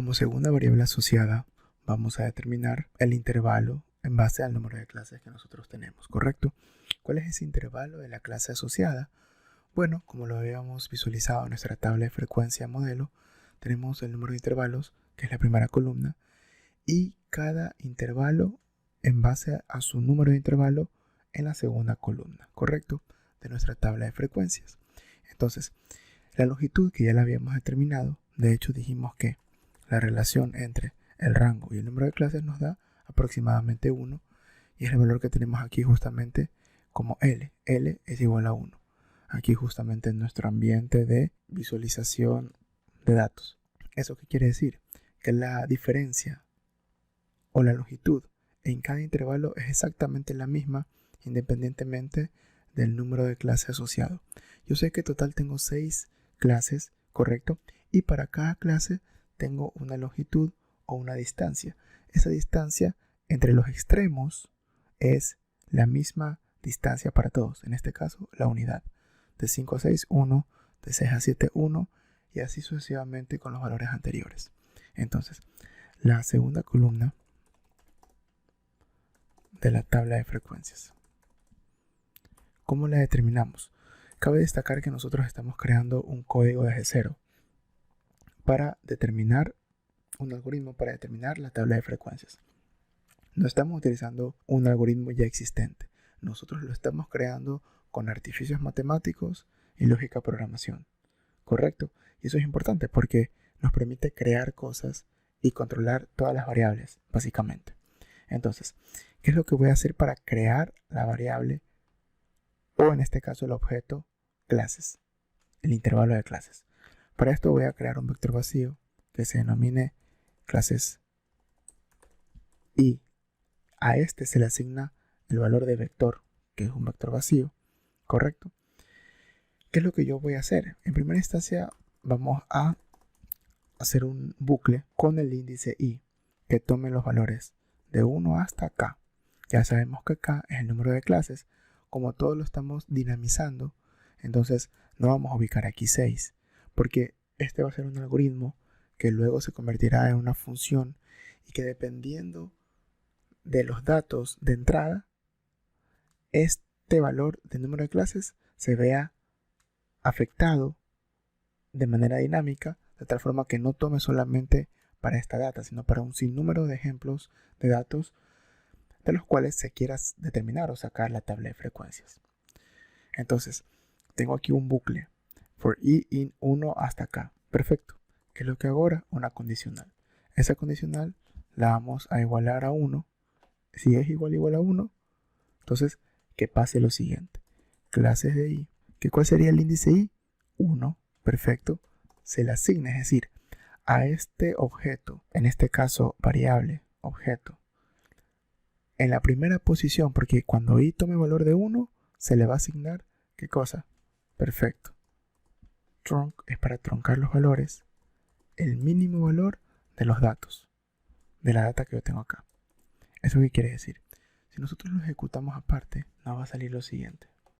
Como segunda variable asociada, vamos a determinar el intervalo en base al número de clases que nosotros tenemos, ¿correcto? ¿Cuál es ese intervalo de la clase asociada? Bueno, como lo habíamos visualizado en nuestra tabla de frecuencia modelo, tenemos el número de intervalos, que es la primera columna, y cada intervalo en base a su número de intervalo en la segunda columna, ¿correcto? De nuestra tabla de frecuencias. Entonces, la longitud que ya la habíamos determinado, de hecho dijimos que la relación entre el rango y el número de clases nos da aproximadamente 1, y es el valor que tenemos aquí justamente como L. L es igual a 1. Aquí justamente en nuestro ambiente de visualización de datos. ¿Eso qué quiere decir? Que la diferencia o la longitud en cada intervalo es exactamente la misma independientemente del número de clase asociado. Yo sé que en total tengo 6 clases, ¿correcto? Y para cada clase tengo una longitud o una distancia. Esa distancia entre los extremos es la misma distancia para todos. En este caso, la unidad. De 5 a 6, 1. De 6 a 7, 1. Y así sucesivamente con los valores anteriores. Entonces, la segunda columna de la tabla de frecuencias. ¿Cómo la determinamos? Cabe destacar que nosotros estamos creando un código desde cero para determinar un algoritmo para determinar la tabla de frecuencias. No estamos utilizando un algoritmo ya existente. Nosotros lo estamos creando con artificios matemáticos y lógica programación. ¿Correcto? Y eso es importante porque nos permite crear cosas y controlar todas las variables, básicamente. Entonces, ¿qué es lo que voy a hacer para crear la variable o en este caso el objeto clases, el intervalo de clases? Para esto voy a crear un vector vacío que se denomine clases y a este se le asigna el valor de vector, que es un vector vacío, ¿correcto? ¿Qué es lo que yo voy a hacer? En primera instancia vamos a hacer un bucle con el índice i que tome los valores de 1 hasta k. Ya sabemos que k es el número de clases. Como todo lo estamos dinamizando, entonces no vamos a ubicar aquí 6, porque este va a ser un algoritmo que luego se convertirá en una función y que dependiendo de los datos de entrada, este valor del número de clases se vea afectado de manera dinámica, de tal forma que no tome solamente para esta data, sino para un sinnúmero de ejemplos de datos de los cuales se quiera determinar o sacar la tabla de frecuencias. Entonces, tengo aquí un bucle for i in 1 hasta k. Perfecto. ¿Qué es lo que hago ahora? Una condicional. Esa condicional la vamos a igualar a 1. Si es igual a 1, entonces que pase lo siguiente. Clases de i. ¿Cuál sería el índice i? 1. Perfecto. Se le asigna, es decir, a este objeto, en este caso variable, objeto, en la primera posición, porque cuando i tome valor de 1, se le va a asignar, ¿qué cosa? Perfecto. Trunc es para truncar los valores, el mínimo valor de los datos, de la data que yo tengo acá. ¿Eso qué quiere decir? Si nosotros lo ejecutamos aparte, nos va a salir lo siguiente.